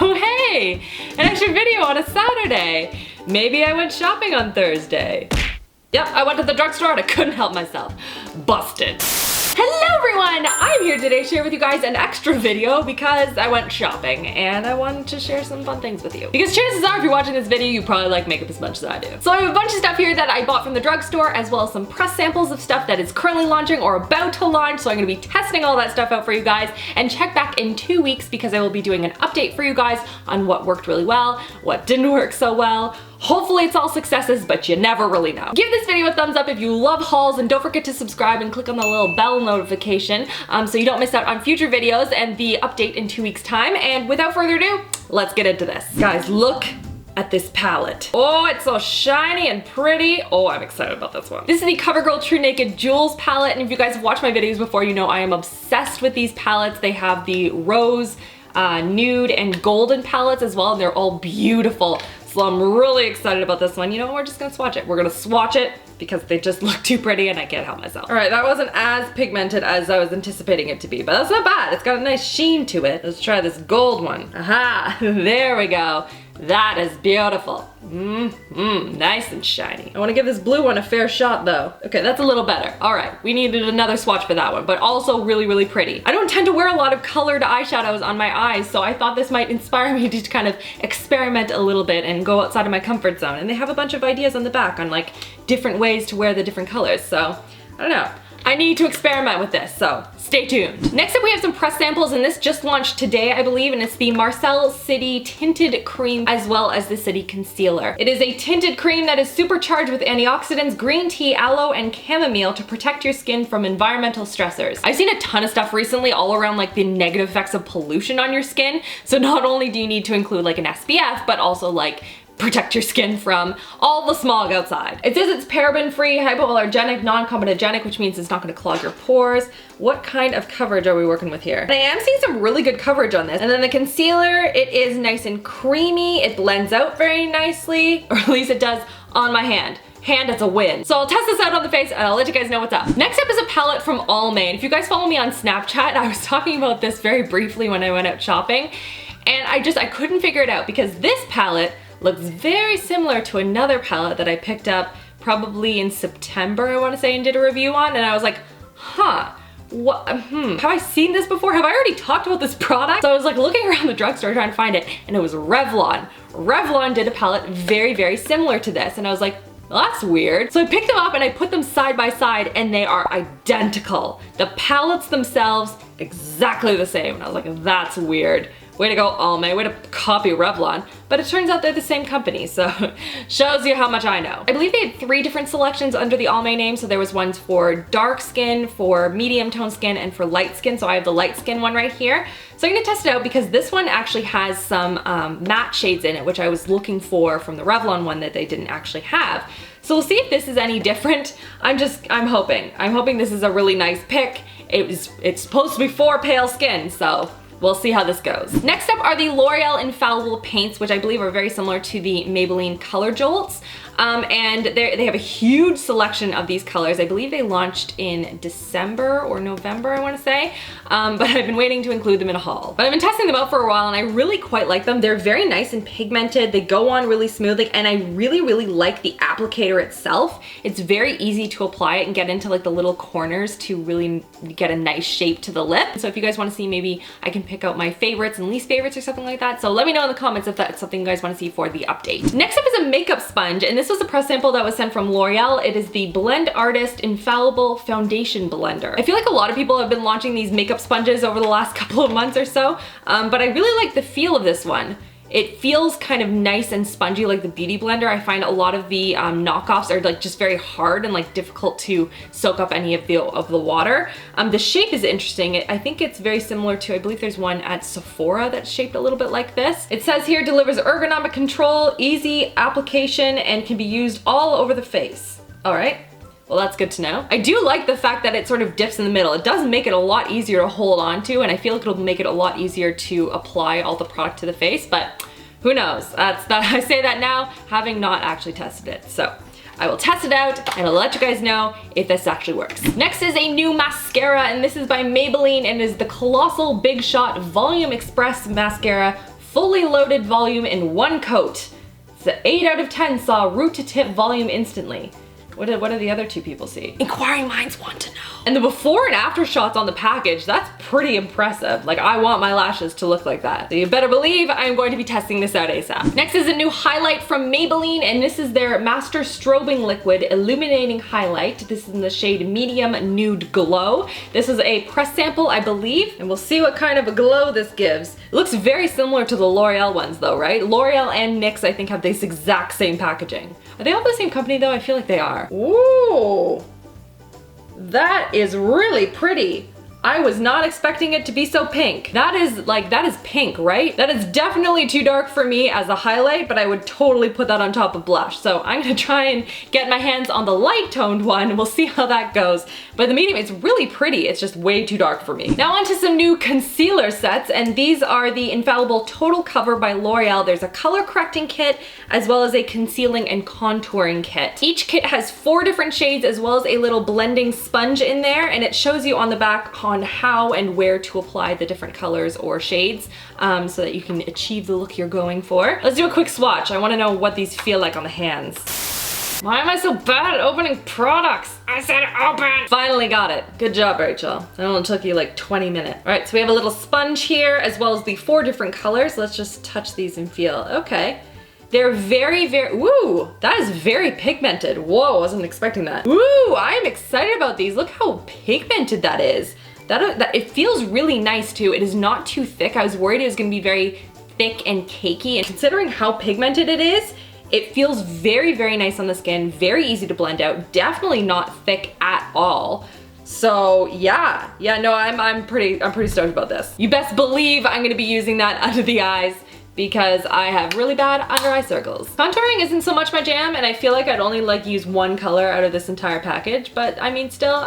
Oh hey, an extra video on a Saturday. Maybe I went shopping on Thursday. Yep, I went to the drugstore and I couldn't help myself. Busted. Hello everyone! I'm here today to share with you guys an extra video because I went shopping and I wanted to share some fun things with you. Because chances are if you're watching this video, you probably like makeup as much as I do. So I have a bunch of stuff here that I bought from the drugstore as well as some press samples of stuff that is currently launching or about to launch. So I'm gonna be testing all that stuff out for you guys, and check back in 2 weeks because I will be doing an update for you guys on what worked really well, what didn't work so well. Hopefully it's all successes, but you never really know. Give this video a thumbs up if you love hauls, and don't forget to subscribe and click on the little bell notification so you don't miss out on future videos and the update in 2 weeks time. And without further ado, let's get into this. Guys, look at this palette. Oh, it's so shiny and pretty. Oh, I'm excited about this one. This is the Covergirl TruNaked Jules palette, and if you guys have watched my videos before, you know I am obsessed with these palettes. They have the rose, nude, and golden palettes as well, and they're all beautiful. So I'm really excited about this one. You know, we're just gonna swatch it. We're gonna swatch it because they just look too pretty and I can't help myself. All right, that wasn't as pigmented as I was anticipating it to be, but that's not bad. It's got a nice sheen to it. Let's try this gold one. Aha, there we go. That is beautiful. Nice and shiny. I wanna give this blue one a fair shot though. Okay, that's a little better. All right, we needed another swatch for that one, but also really, really pretty. I don't tend to wear a lot of colored eyeshadows on my eyes, so I thought this might inspire me to kind of experiment a little bit and go outside of my comfort zone. And they have a bunch of ideas on the back on like different ways to wear the different colors, so I don't know. I need to experiment with this, so stay tuned. Next up we have some press samples, and this just launched today, I believe, and it's the Marcel City Tinted Cream as well as the City Concealer. It is a tinted cream that is supercharged with antioxidants, green tea, aloe, and chamomile to protect your skin from environmental stressors. I've seen a ton of stuff recently all around like the negative effects of pollution on your skin, so not only do you need to include like an SPF, but also like protect your skin from all the smog outside. It says it's paraben-free, hypoallergenic, non-comedogenic, which means it's not gonna clog your pores. What kind of coverage are we working with here? And I am seeing some really good coverage on this. And then the concealer, it is nice and creamy. It blends out very nicely, or at least it does on my hand. It's a win. So I'll test this out on the face and I'll let you guys know what's up. Next up is a palette from Almay. And if you guys follow me on Snapchat, I was talking about this very briefly when I went out shopping. And I couldn't figure it out because this palette looks very similar to another palette that I picked up probably in September, I want to say, and did a review on, and I was like, huh, what, have I seen this before? Have I already talked about this product? So I was like looking around the drugstore trying to find it, and it was Revlon. Revlon did a palette very, very similar to this, and I was like, well, that's weird. So I picked them up and I put them side by side, and they are identical. The palettes themselves, exactly the same, and I was like, that's weird. Way to go, Almay, way to copy Revlon. But it turns out they're the same company, so shows you how much I know. I believe they had 3 different selections under the Almay name, so there was ones for dark skin, for medium tone skin, and for light skin, so I have the light skin one right here. So I'm gonna test it out because this one actually has some matte shades in it, which I was looking for from the Revlon one that they didn't actually have. So we'll see if this is any different. I'm hoping. I'm hoping this is a really nice pick. It's supposed to be for pale skin, so we'll see how this goes. Next up are the L'Oreal Infallible paints, which I believe are very similar to the Maybelline Color Jolts. And they have a huge selection of these colors. I believe they launched in December or November, I want to say. But I've been waiting to include them in a haul. But I've been testing them out for a while and I really quite like them. They're very nice and pigmented. They go on really smoothly, and I really, really like the applicator itself. It's very easy to apply it and get into like the little corners to really get a nice shape to the lip. So if you guys want to see, maybe I can pick out my favorites and least favorites or something like that. So let me know in the comments if that's something you guys want to see for the update. Next up is a makeup sponge, and this was a press sample that was sent from L'Oreal. It is the Blend Artist Infallible Foundation Blender. I feel like a lot of people have been launching these makeup sponges over the last couple of months or so, but I really like the feel of this one. It feels kind of nice and spongy like the Beauty Blender. I find a lot of the knockoffs are like just very hard and like difficult to soak up any of the water. The shape is interesting. I think it's very similar to, I believe there's one at Sephora that's shaped a little bit like this. It says here, delivers ergonomic control, easy application, and can be used all over the face. All right. Well, that's good to know. I do like the fact that it sort of dips in the middle. It does make it a lot easier to hold on to, and I feel like it'll make it a lot easier to apply all the product to the face, but who knows? I say that now, having not actually tested it. So I will test it out and I'll let you guys know if this actually works. Next is a new mascara, and this is by Maybelline, and is the Colossal Big Shot Volume Express Mascara fully loaded volume in one coat. So 8 out of 10 saw root to tip volume instantly. What do the other 2 people see? Inquiring minds want to know. And the before and after shots on the package, that's pretty impressive. Like, I want my lashes to look like that. So you better believe I'm going to be testing this out ASAP. Next is a new highlight from Maybelline, and this is their Master Strobing Liquid Illuminating Highlight. This is in the shade Medium Nude Glow. This is a press sample, I believe, and we'll see what kind of a glow this gives. It looks very similar to the L'Oreal ones though, right? L'Oreal and NYX, I think, have this exact same packaging. Are they all the same company though? I feel like they are. Ooh, that is really pretty. I was not expecting it to be so pink. That is pink, right? That is definitely too dark for me as a highlight, but I would totally put that on top of blush. So I'm gonna try and get my hands on the light toned one. We'll see how that goes. But the medium, it's really pretty. It's just way too dark for me. Now onto some new concealer sets, and these are the Infallible Total Cover by L'Oreal. There's a color correcting kit, as well as a concealing and contouring kit. Each kit has 4 different shades, as well as a little blending sponge in there, and it shows you on the back on how and where to apply the different colors or shades so that you can achieve the look you're going for. Let's do a quick swatch. I want to know what these feel like on the hands. Why am I so bad at opening products? I said open! Finally got it. Good job, Rachel. That only took you like 20 minutes. All right, so we have a little sponge here as well as the 4 different colors. Let's just touch these and feel. Okay. They're very, woo, that is very pigmented. Whoa, wasn't expecting that. Woo, I'm excited about these. Look how pigmented that is. That it feels really nice too. It is not too thick. I was worried it was gonna be very thick and cakey, and considering how pigmented it is, it feels very, very nice on the skin, very easy to blend out, definitely not thick at all. So yeah, no, I'm pretty stoked about this. You best believe I'm gonna be using that under the eyes because I have really bad under eye circles. Contouring isn't so much my jam, and I feel like I'd only like use 1 color out of this entire package, but I mean, still,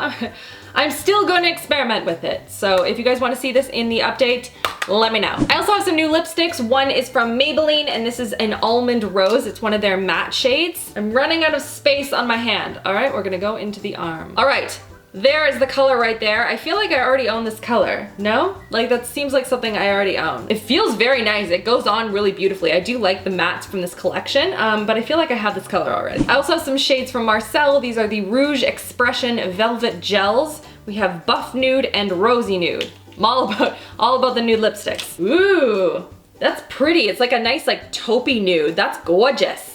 I'm still gonna experiment with it. So if you guys wanna see this in the update, let me know. I also have some new lipsticks. One is from Maybelline, and this is an Almond Rose. It's one of their matte shades. I'm running out of space on my hand. All right, we're gonna go into the arm. All right, there is the color right there. I feel like I already own this color. No? Like, that seems like something I already own. It feels very nice. It goes on really beautifully. I do like the mattes from this collection, but I feel like I have this color already. I also have some shades from Marcel. These are the Rouge Expression Velvet Gels. We have Buff Nude and Rosy Nude. I'm all about the nude lipsticks. Ooh, that's pretty. It's like a nice like taupey nude. That's gorgeous.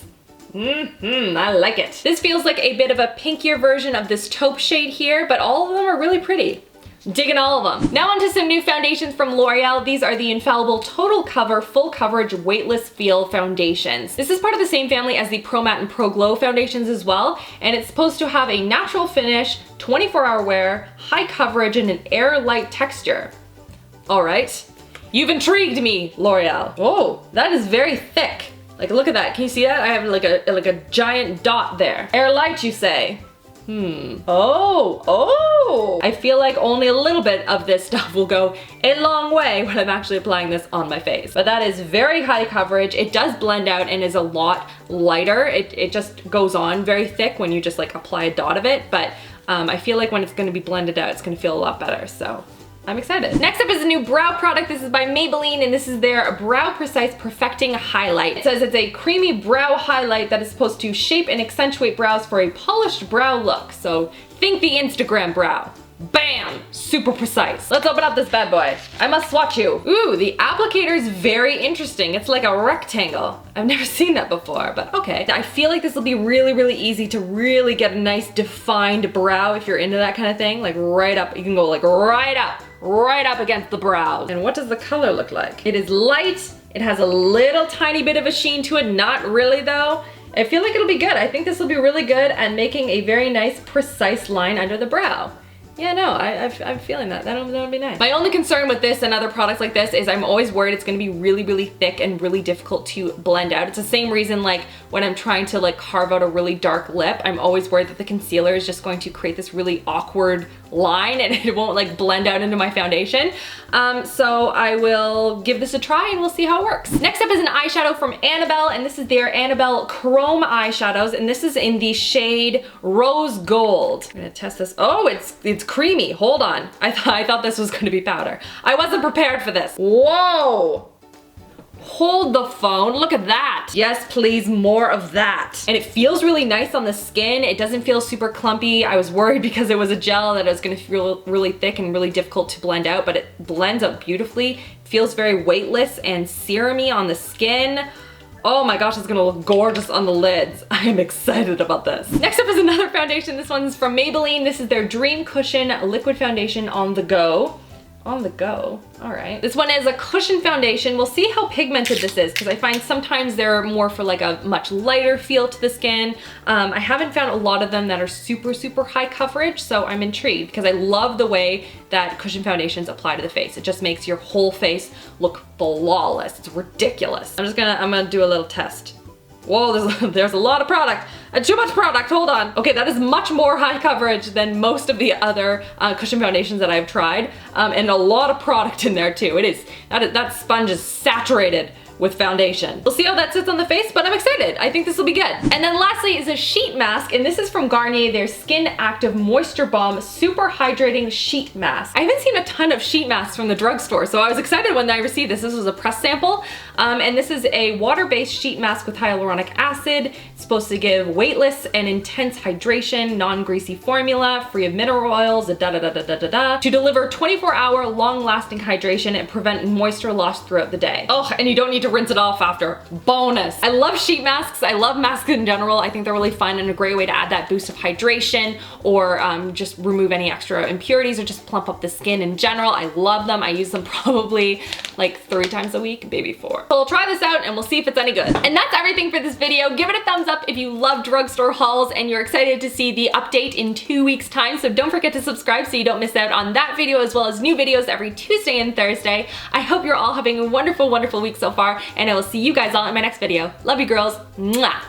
I like it. This feels like a bit of a pinkier version of this taupe shade here, but all of them are really pretty. Digging all of them. Now onto some new foundations from L'Oreal. These are the Infallible Total Cover Full Coverage Weightless Feel Foundations. This is part of the same family as the Pro Matte and Pro Glow foundations as well, and it's supposed to have a natural finish, 24-hour wear, high coverage, and an air-light texture. All right. You've intrigued me, L'Oreal. Oh, that is very thick. Like, look at that. Can you see that? I have like a giant dot there. Air-light, you say? Oh, I feel like only a little bit of this stuff will go a long way when I'm actually applying this on my face. But that is very high coverage. It does blend out and is a lot lighter. It just goes on very thick when you just like apply a dot of it. But I feel like when it's gonna be blended out, it's gonna feel a lot better. So I'm excited. Next up is a new brow product. This is by Maybelline, and this is their Brow Precise Perfecting Highlight. It says it's a creamy brow highlight that is supposed to shape and accentuate brows for a polished brow look. So think the Instagram brow. Bam! Super precise. Let's open up this bad boy. I must swatch you. Ooh, the applicator is very interesting. It's like a rectangle. I've never seen that before, but okay. I feel like this will be really, really easy to really get a nice defined brow if you're into that kind of thing. Like right up, you can go like right up against the brows. And what does the color look like? It is light. It has a little tiny bit of a sheen to it. Not really though. I feel like it'll be good. I think this will be really good at making a very nice, precise line under the brow. Yeah, no, I'm feeling that. That'll be nice. My only concern with this and other products like this is I'm always worried it's gonna be really, really thick and really difficult to blend out. It's the same reason like when I'm trying to like carve out a really dark lip, I'm always worried that the concealer is just going to create this really awkward line and it won't like blend out into my foundation. So I will give this a try and we'll see how it works. Next up is an eyeshadow from Annabelle, and this is their Annabelle Chrome eyeshadows, and this is in the shade Rose Gold. I'm gonna test this. Oh, it's creamy. Hold on. I thought this was gonna be powder. I wasn't prepared for this. Whoa! hold the phone. Look at that. Yes, please, more of that. And it feels really nice on the skin. It doesn't feel super clumpy. I was worried because it was a gel that it was gonna feel really thick and really difficult to blend out, but it blends out beautifully. It feels very weightless and serumy on the skin. Oh my gosh, it's gonna look gorgeous on the lids. I am excited about this. Next up is another foundation. This one's from Maybelline. This is their Dream Cushion Liquid Foundation on the go. On the go, all right. This one is a cushion foundation. We'll see how pigmented this is because I find sometimes they're more for like a much lighter feel to the skin. I haven't found a lot of them that are super, super high coverage, so I'm intrigued because I love the way that cushion foundations apply to the face. It just makes your whole face look flawless. It's ridiculous. I'm gonna do a little test. Whoa, there's a lot of product. Too much product, hold on. Okay, that is much more high coverage than most of the other cushion foundations that I've tried. And a lot of product in there too. That sponge is saturated with foundation. We'll see how that sits on the face, but I'm excited. I think this will be good. And then lastly is a sheet mask, and this is from Garnier, their Skin Active Moisture Balm Super Hydrating Sheet Mask. I haven't seen a ton of sheet masks from the drugstore, so I was excited when I received this. This was a press sample, and this is a water-based sheet mask with hyaluronic acid. It's supposed to give weightless and intense hydration, non-greasy formula, free of mineral oils, to deliver 24-hour long-lasting hydration and prevent moisture loss throughout the day. Oh, and you don't need to rinse it off after. Bonus. I love sheet masks. I love masks in general. I think they're really fun and a great way to add that boost of hydration or just remove any extra impurities or just plump up the skin in general. I love them. I use them probably like 3 times a week, maybe 4. So we'll try this out and we'll see if it's any good. And that's everything for this video. Give it a thumbs up if you love drugstore hauls and you're excited to see the update in 2 weeks time. So don't forget to subscribe so you don't miss out on that video as well as new videos every Tuesday and Thursday. I hope you're all having a wonderful, wonderful week so far, and I will see you guys all in my next video. Love you girls. Mwah.